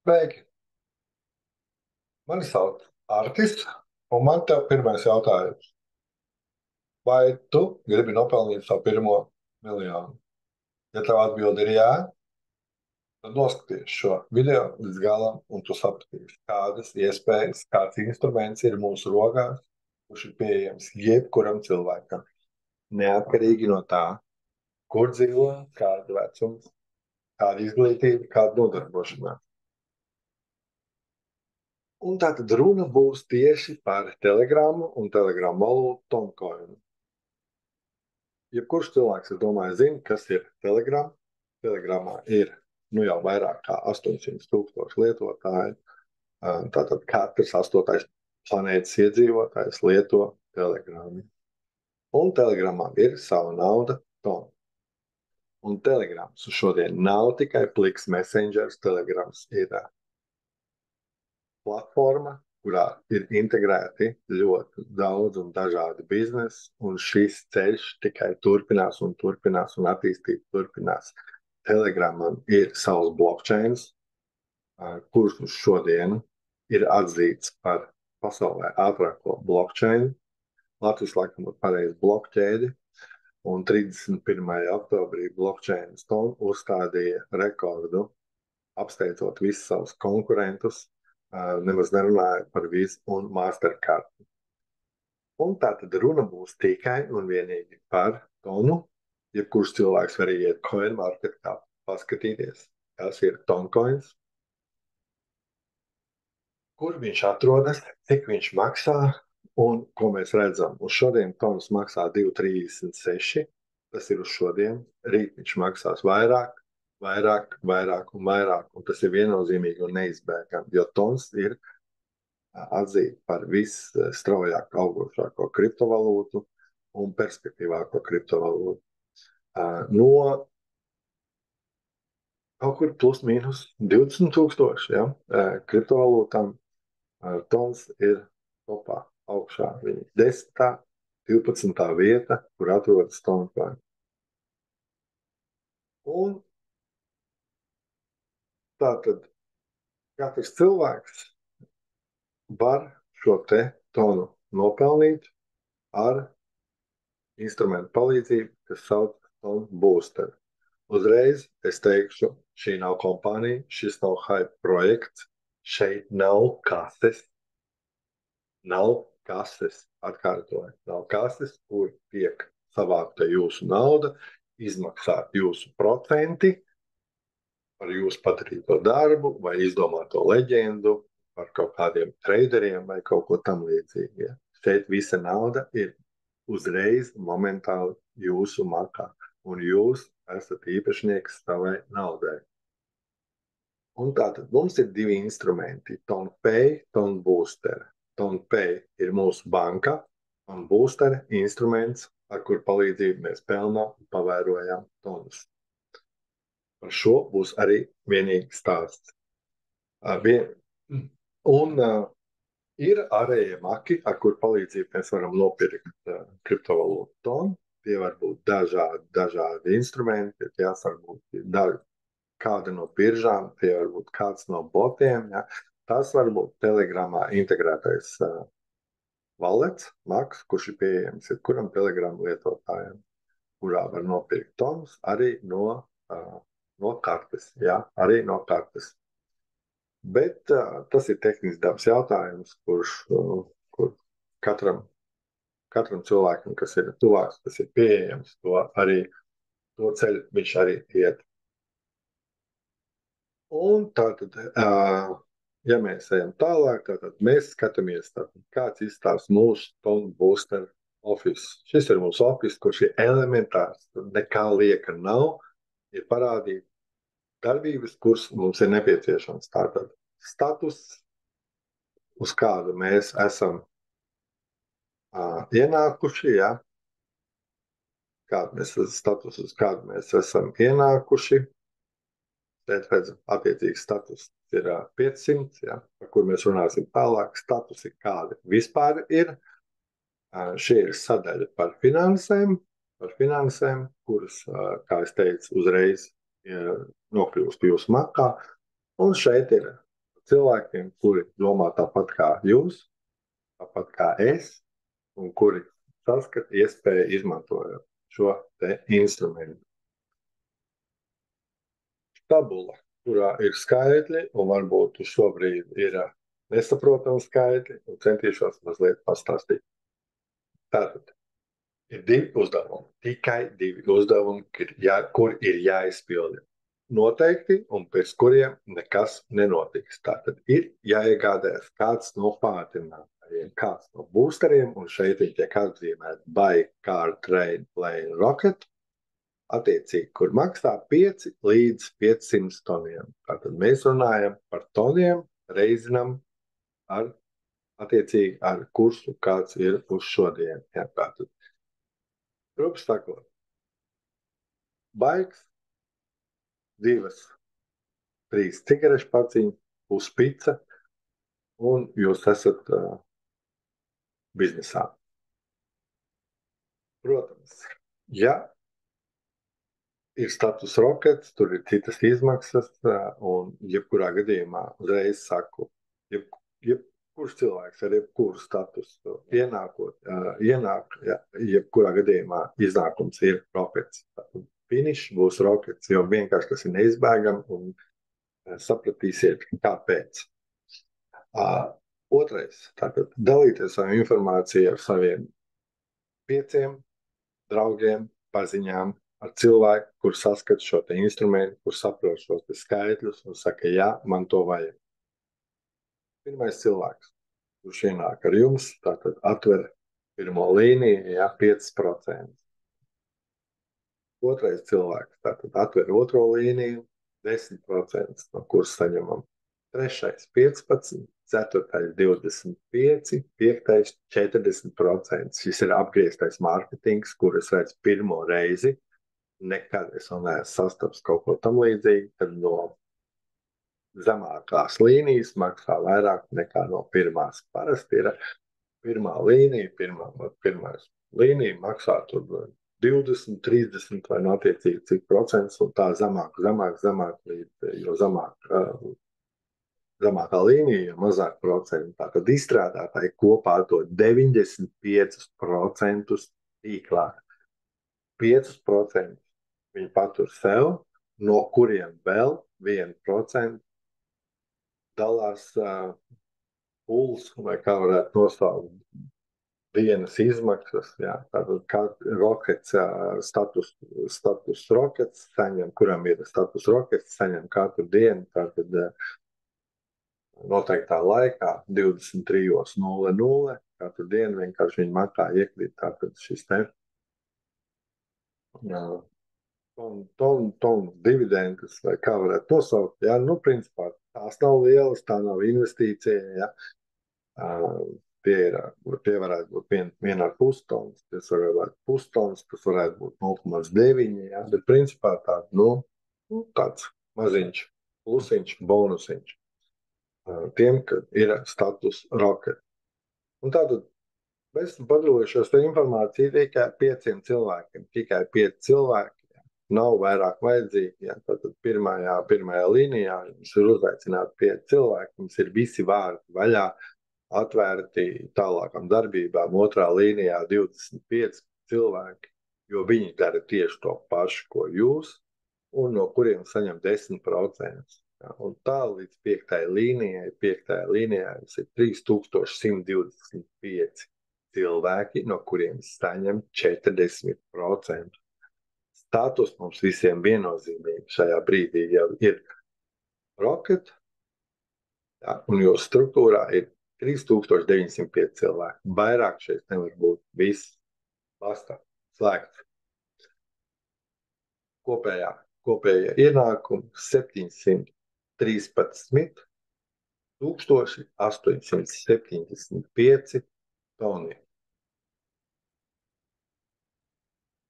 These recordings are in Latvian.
Sveiki! Mani sauc Artis, un man tev pirmais jautājums. Vai tu gribi nopelnīt savu pirmo miljonu? Ja tev atbildi ir jā, tad noskaties šo video līdz galam, un tu sapratīsi, kādas iespējas, kāds instruments ir mūsu rokās, kurš ir pieejams jebkuram cilvēkam. Neatkarīgi no tā, kur dzīvo, kāda vecums, kāda izglītība, kāda nodarbošanās. Un tātad runa būs tieši par Telegramu un Telegramu valūtu Toncoinu. Jebkurš cilvēks, es domāju, zina, kas ir Telegram. Telegramā ir jau vairāk kā 800,000 lietotāji. Tātad katrs 8. planētas iedzīvotājs lieto Telegramu. Un Telegramam ir sava nauda, tona. Un Telegrams šodien nav tikai pliks messengers. Telegrams ir platforma, kurā ir integrēti ļoti daudz un dažādi biznesi, un šis ceļš tikai turpinās un turpinās, un attīstība turpinās. Telegramam ir savs blockchains, kurš uz šodienu ir atzīts par pasaulē ātrāko blockchainu. Latvijas laikam ir pareizi blokķēdi, un 31. oktobrī blockchain Stone uzstādīja rekordu, apsteidzot visus savus konkurentus, nemaz nerunāja par Visa un Mastercard. Un tā tad runa būs tikai un vienīgi par tonu. Jebkurš cilvēks var iet CoinMarketCap, paskatīties, kas ir Toncoins, kur viņš atrodas, cik viņš maksā, un ko mēs redzam. Uz šodien tons maksā 2,36. Tas ir uz šodien. Rīt viņš maksās vairāk, vairāk, vairāk un vairāk. Un tas ir viennozīmīgi un neizbēgami, jo tons ir atzīta par visstraujāk augošāko kriptovalūtu un perspektīvāko kriptovalūtu. No kaut kur plus mīnus 20,000 kriptovalūtām tons ir topā augšā. Viņa 10., 12. vieta, kur atrodas Toncoin. Un tātad katrs cilvēks var šo te tonu nopelnīt ar instrumentu palīdzību, kas sauc Ton Booster. Uzreiz es teikšu, šī nav kompānija, šis nav hype projekts, šeit nav kases. Nav kases, atkārtoju, nav kases, kur tiek savākta jūsu nauda, izmaksāt jūsu procenti par jūsu padarīto darbu vai izdomāto leģendu, par kaut kādiem traderiem vai kaut ko tam līdzīgi. Šeit visa nauda ir uzreiz, momentāli jūsu makā, un jūs esat īpašnieks savai naudai. Un tātad mums ir divi instrumenti – TonPay, Ton Booster. TonPay ir mūsu banka, un Booster instruments, ar kur palīdzību mēs pelnām un pavērojam tonus. Par šo būs arī vienīgi stāsts. Un ir ārējie maki, ar kur palīdzību mēs varam nopirkt kriptovalūtu tonu. Tie var būt dažādi instrumenti, tās var būt kāda no biržām, tie var būt kāds no botiem. Ja. Tas var būt Telegramā integrētais wallets, maks, kurš ir pieejams jebkuram Telegram lietotājam, kurā var nopirkt tonus arī no kartes. Ja, arī no kartes. Bet tas ir tehnisks dabas jautājums, kur katram cilvēkam, kas ir tuvāks, kas ir pieejams, to ceļu viņš arī iet. Un tātad, ja mēs ejam tālāk, tātad mēs skatāmies, kāds izstāsta mūsu Ton Booster office. Šis ir mūsu office, kurš ir elementārs, nekā lieka nav, ir parādīt darbības, kuras mums ir nepieciešams. Tātad status, uz kādu mēs esam ienākuši, ja? Status, uz kādu mēs esam ienākuši. Šeit redzam, attiecīgs status ir 500, ja, par kur mēs runāsim tālāk. Statusi kādi vispār ir. Šie ir sadaļa par finansēm, kuras, kā es teicu, uzreiz nokļūst jūsu makā. Un šeit ir cilvēkiem, kuri domā tāpat kā jūs, tāpat kā es, un kuri saskata iespēju izmantojot šo te instrumentu. Tabula, kurā ir skaitļi, un varbūt šobrīd ir nesaprotami skaitļi, un centīšos mazliet pastāstīt. Tātad ir 2 uzdevumi, tikai 2 uzdevumi, kur ir jāizpilda noteikti, un pēc kuriem nekas nenotiks. Tātad ir jāiegādājas kāds no pātrinātājiem, kāds no boosteriem, un šeit viņi tiek atzīmēti buy, car, train, plane, rocket, attiecīgi, kur maksā 5 līdz 500 toniem. Tātad mēs runājam par toniem reizinam ar, attiecīgi, ar kursu, kāds ir uz šodien. Jā, tātad, grupi sakot, baigs, 2, 3 cigarešu paciņas, puspica, un jūs esat biznesā. Protams, ja ir status rockets, tur ir citas izmaksas, un jebkurā gadījumā uzreiz saku, jebkurš cilvēks ar jebkuru statusu ienāk, jebkurā gadījumā iznākums ir rockets. Finišs būs rockets, jo vienkārši tas ir neizbēgami, un sapratīsiet, kāpēc. Otrais, tātad dalīties savu informāciju ar saviem 5 draugiem, paziņām, ar cilvēku, kur saskat šo te instrumentu, kur saprot šos te skaitļus un saka, jā, man to vajag. Pirmais cilvēks, kurš ienāk ar jums, tātad atver pirmo līniju, jā, 5%. Otrais cilvēks, tātad atver otro līniju, 10%, no kuras saņemam. Trešais 15%, ceturtais 25%, piektais 40%. Šis ir apgrieztais mārketings, kur es redzu pirmo reizi. Nekad es vēl neesmu sastaps kaut ko tam līdzīgi, tad no zemākās līnijas maksā vairāk nekā no pirmās. Parasti ir pirmā līnija, pirmais līnija maksā tur 20, 30 vai no attiecīgi cik procents, un tā zemāk, jo zemākā līnija, jo mazāk procentu. Tātad izstrādātāji kopā dod 95% tīklā. 5% viņi patur sev, no kuriem vēl 1% dalās puls, vai kā varētu nosaukt, dienas izmaksas. Jā. Tātad kā rockets, status rockets saņem, kuram ir status rockets, saņem katru dienu, tātad noteiktā laikā 23:00 katru dienu vienkārši viņi maksā iekrīt. Tātad šis te tonu dividendes, vai kā varētu nosaukt. Jā, nu, principā tās nav lielas, tā nav investīcija. Jā. Tie varētu būt 1,5 tons, tas varētu būt pustons, tas varētu būt 0,9, jā, bet principā tāds maziņš plusiņš, bonusiņš tiem, kad ir status rocket. Un tātad es padalīšu šo informāciju tikai 5 cilvēkiem, tikai 5 cilvēki. Nav vairāk vajadzīgi. Jā. Tātad pirmajā līnijā jums ir uzaicināti 5 cilvēki, jums ir visi vārdi vaļā, atvērti tālākām darbībām. Otrā līnijā 25 cilvēki, jo viņi dara tieši to pašu, ko jūs, un no kuriem saņem 10%. Jā. Un tā līdz 5. līnijai, 5. līnijā jums ir 3125 cilvēki, no kuriem saņem 40%. Status mums visiem viennozīmīgi šajā brīdī jau ir rocket, jā, un jūsu struktūrā ir 3905 cilvēki. Vairāk šeit nevar būt. Viss basta, slēgts. Kopējie ienākumi 713 875 toni.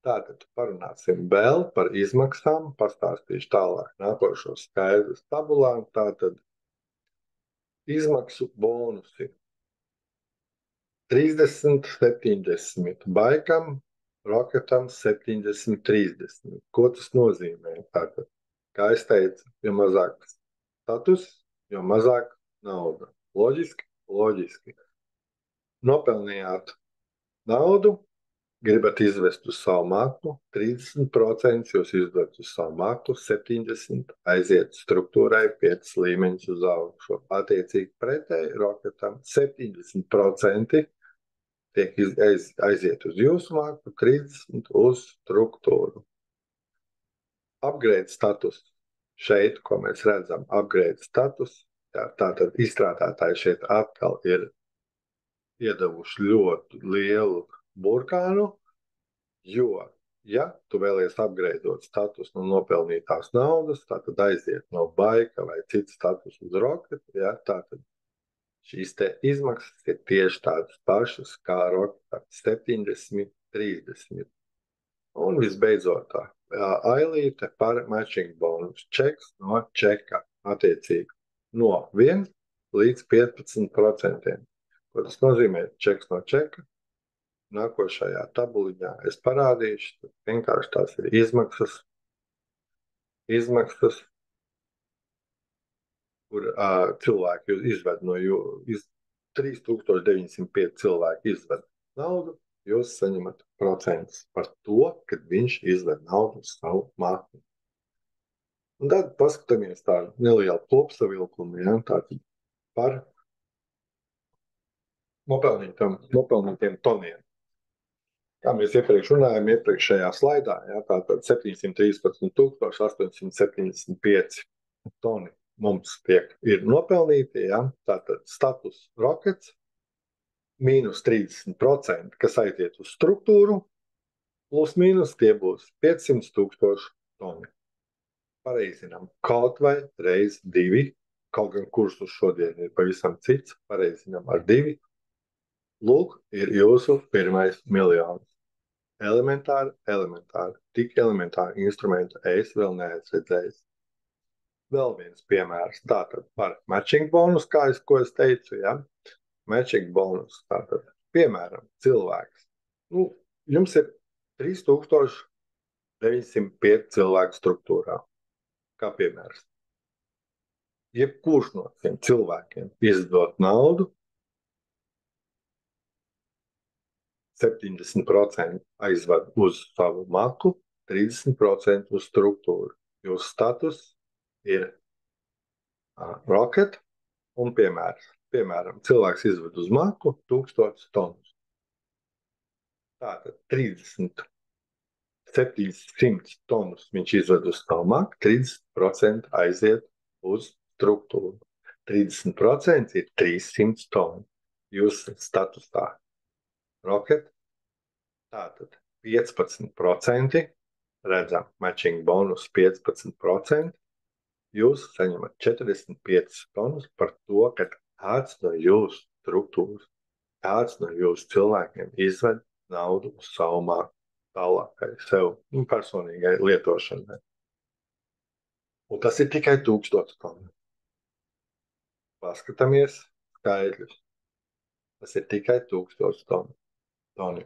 Tātad parunāsim vēl par izmaksām, pastāstīšu tālāk nākošos skaidrus tabulām. Tātad izmaksu bonusi 30, 70, baikam, roketam 70, 30. Ko tas nozīmē? Tātad, kā es teicu, jo mazāk status, jo mazāk nauda. Loģiski? Loģiski. Nopelnījāt naudu, gribat izvest uz savu maklu, 30% jūs izdodat uz savu maklu, 70% aiziet struktūrai 5 līmeņus uz augšu. Attiecīgi pretēji roketam 70% aiziet uz jūsu maklu, 30% uz struktūru. Upgrade status. Šeit, ko mēs redzam, upgrade status. Tātad izstrādātāji šeit atkal ir iedevuši ļoti lielu burkānu, jo, ja tu vēlies upgradeot status no nopelnītās naudas, tātad aiziet no baika vai citu status uz roketu, ja, tātad šīs te izmaksas ir tieši tādas pašas kā roketā 70, 30. Un visbeidzot tā ailīte par matching bonus. Čeks no čeka attiecīgi no 1 līdz 15%. Ko tas nozīmē? Čeks no čeka. Nākošajā tabuliņā es parādīšu. Vienkārši tās ir izmaksas, kur cilvēki izved no 3905 cilvēki izved naudu. Jūs saņemat procentus par to, kad viņš izved naudu uz savu maklu. Un tad paskatāmies tādu nelielu kopsavilkumu, ja, tātad par nopelnītiem toniem. Kā mēs iepriekš runājām, iepriekšējā slaidā, ja, tātad 713 875 toni mums ir nopelnīti, ja, tātad status rokets, mīnus 30%, kas aiziet uz struktūru, plus mīnus tie būs 500 000 toni. Pareizinām kaut vai reiz 2, kaut gan kursus šodien ir pavisam cits, pareizinām ar 2. Lūk, ir jūsu pirmais miljons. Elementāri. Tik elementāru instrumentu es vēl neesmu redzējis. Vēl viens piemērs. Tātad par matching bonus, ko es teicu, ja? Matching bonus. Tātad, piemēram, cilvēks. Jums ir 3905 cilvēku struktūrā. Kā piemērs. Jebkurš no šiem cilvēkiem izdod naudu, 70% aizved uz savu maklu, 30% uz struktūru. Jūsu status ir rocket un piemērs. Piemēram, cilvēks izved uz maklu 1000 tonus. Tātad 700 tonus viņš izved uz savu maklu, 30% aiziet uz struktūru. 30% ir 300 tonu. Jūs statusā rocket. Tātad 15% redzam matching bonus 15%. Jūs saņemat 45 tonus par to, ka kāds no jūsu struktūras, kāds no jūsu cilvēkiem izved naudu uz savu maklu tālākai sev personīgai lietošanai. Un tas ir tikai 1000 tonu. Paskatāmies skaidrs. Tas ir tikai 1000 toni.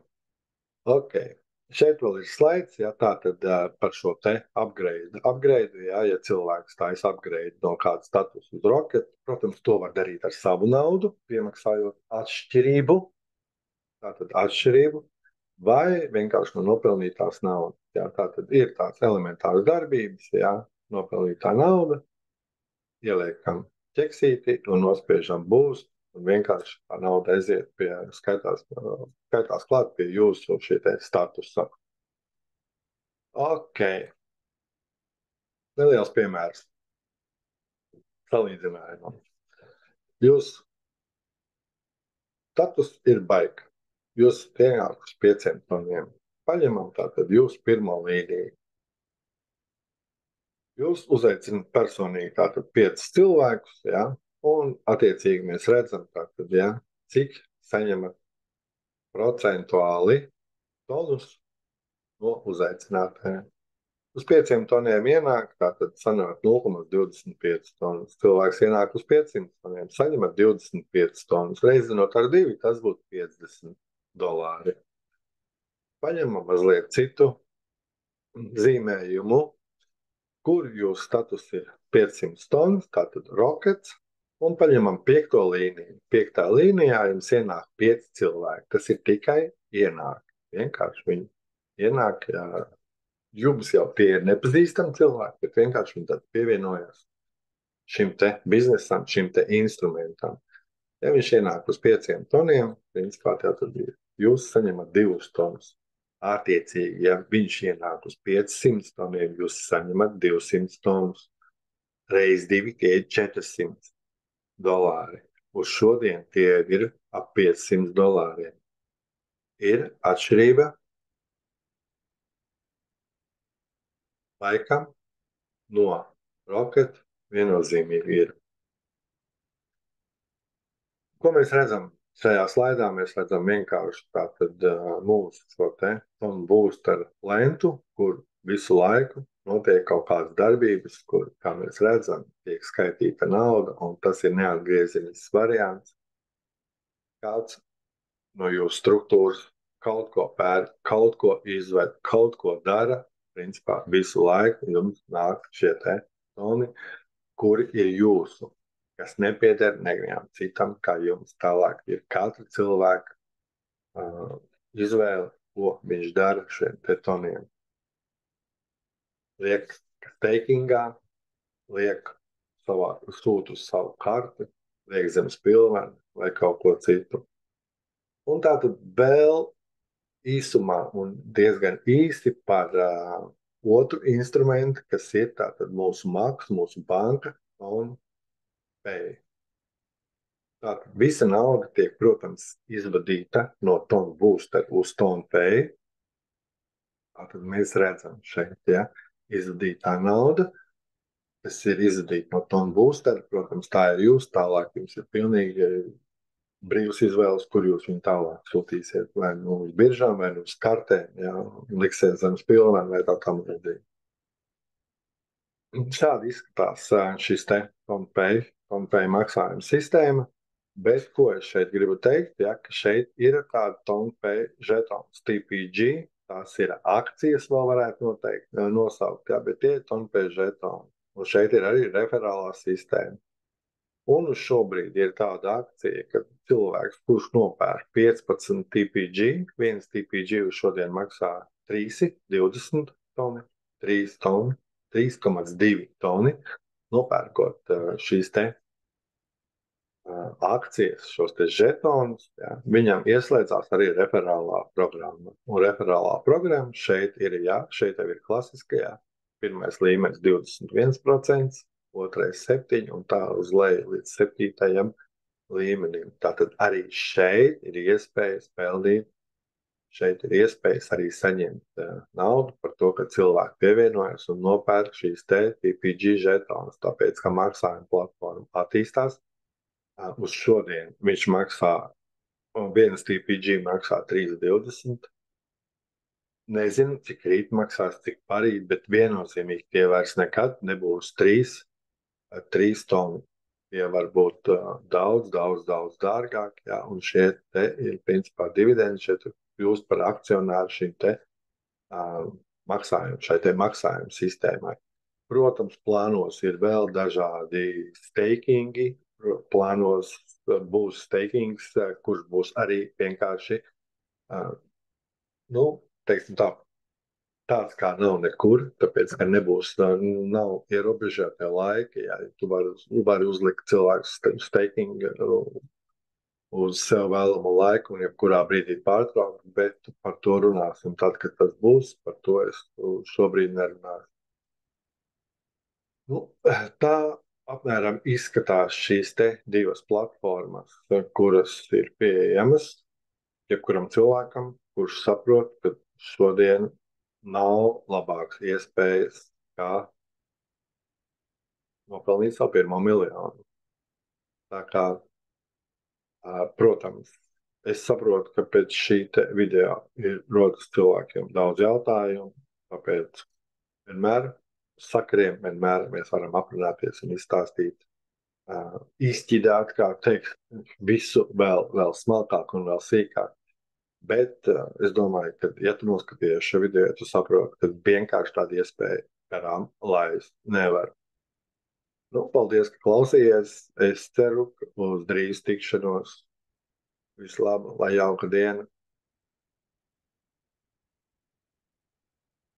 Ok. Šeit vēl ir slaids, ja, tātad par šo te upgrade. Ja cilvēks taisa upgrade no kāda statusa uz roketu, protams, to var darīt ar savu naudu, piemaksājot atšķirību, vai vienkārši no nopelnītās naudas. Ja, tātad ir tāds elementārs darbības, ja, nopelnītā nauda, ieliekam ķeksīti un nospiežam boost, un vienkārši tā nauda aiziet skaitās klāt pie jūsu šī te statusa. Ok. Neliels piemērs. Salīdzinājumam. Jūsu status ir baika. Jūs ienāk uz 5 toniem. Paņemam tātad jūsu pirmo līniju. Jūs uzaicināt personīgi tātad 5 cilvēkus, ja, un attiecīgi mēs redzam tātad, ja, cik saņemat procentuāli tonus no uzaicinātājiem. Uz 5 toniem ienāk, tātad sanāk 0,25 tonus. Cilvēks ienāk uz 500 toniem, saņemat 25 tonus. Reizinot ar 2, tas būtu $50. Paņemam mazliet citu zīmējumu, kur jūsu status ir 500 tonus, tātad rockets, Un paņemam 5. līniju. 5. līnijā jums ienāk 5 cilvēki. Tas ir tikai ienāk. Vienkārši viņi ienāk, jā, jums jau tie ir nepazīstami cilvēki, bet vienkārši viņi tad pievienojas šim te biznesam, šim te instrumentam. Ja viņš ienāk uz 5 toniem, principā tad jūs saņemat 2 tonus. Attiecīgi, ja viņš ienāk uz 500 toniem, jūs saņemat 200 tonus. Reiz 2 tie ir $400. Uz šodien tie ir ap $500. Ir atšķirība laikam no Rocket viennozīmīgi ir. Ko mēs redzam šajā slaidā? Mēs redzam vienkārši tātad mūsu šo te tonu booster lentu, kur visu laiku notiek kaut kādas darbības, kur, kā mēs redzam, tiek skaitīta nauda, un tas ir neatgriezenisks variants. Kāds no jūsu struktūras kaut ko pērk, kaut ko izved, kaut ko dara, principā visu laiku jums nāk šie te toni, kuri ir jūsu, kas nepieder nevienam citam, kā jums. Tālāk ir katra cilvēka izvēle, ko viņš dara šiem te toniem. Liek steikingā, liek sūta uz savu karti, liek zem spilveni vai kaut ko citu. Un tātad vēl īsumā un diezgan īsi par otru instrumentu, kas ir tātad mūsu maks, mūsu banka un pay. Tātad visa nauda tiek, protams, izvadīta no tonu booster uz tonu pay. Tātad mēs redzam šeit, ja, izvadītā nauda, kas ir izvadīta no tonu booster. Protams, tā ir jūs, tālāk jums ir pilnīgi brīvs izvēles, kur jūs viņu tālāk sūtīsiet, vai nu uz biržām, vai nu uz kartēm, ja, liksiet zem spilvena vai tā tam līdzīgi. Šādi izskatās šis te TonPay maksājuma sistēma, bet ko es šeit gribu teikt, ja, ka šeit ir tāda TonPay žetons TPG, tās ir akcijas vēl varētu noteikti nosaukt, ja, bet tie ir TonPay žetoni. Un šeit ir arī referālā sistēma. Un uz šobrīd ir tāda akcija, ka cilvēks, kurš nopērk 15 TPG, viens TPG uz šodien maksā 3,20 toni, 3 toni, 3,2 toni, nopērkot šīs te akcijas, šos te žetonus, ja, viņam ieslēdzās arī referālā programma. Un referālā programma šeit ir, ja, šeit jau ir klasiska, ja, pirmais līmenis 21%, otrais 7% un tā uz leju līdz 7. līmenim. Tātad arī šeit ir iespējas peldīt, šeit ir iespējas arī saņemt naudu par to, ka cilvēki pievienojas un nopērk šīs te TPG žetonus, tāpēc, ka maksājuma platforma attīstās. Uz šodien viņš maksā, vienas TPG maksā 3,20. Nezinu, cik rīt maksās, cik parīt, bet viennozīmīgi tie vairs nekad nebūs 3 toni. Tie var būt daudz dārgāk, jā, un šie te ir principā dividendi, šeit kļūst par akcionāru šim te maksājumu, šai te maksājumu sistēmai. Protams, plānos ir vēl dažādi stakingi, plānos būs stakings, kurš būs arī vienkārši, nu, teiksim tā, tāds kā nav nekur, tāpēc, ka nav ierobežotie laiki, ja tu vari uzlikt cilvēku staking uz sev vēlamo laiku un jebkurā brīdī pārtraukt, bet par to runāsim tad, kad tas būs, par to es šobrīd nerunāšu. Nu, tā apmēram izskatās šīs te divas platformas, kuras ir pieejamas jebkuram cilvēkam, kurš saprot, ka šodien nav labākas iespējas, kā nopelnīt savu pirmo miljonu. Tā kā, protams, es saprotu, ka pēc šī te video ir rodas cilvēkiem daudz jautājumu, tāpēc vienmēr sakariem, vienmēr mēs varam aprunāties un izstāstīt, izķidāt, kā teikt, visu vēl smalkāk un vēl sīkāk. Bet es domāju, ka, ja tu noskatījies šo video, tu saproti, ka vienkārši tāda iespēja garām laist nevar. Nu, paldies, ka klausījies. Es ceru, ka uz drīz tikšanos. Visu labu, lai jauka diena.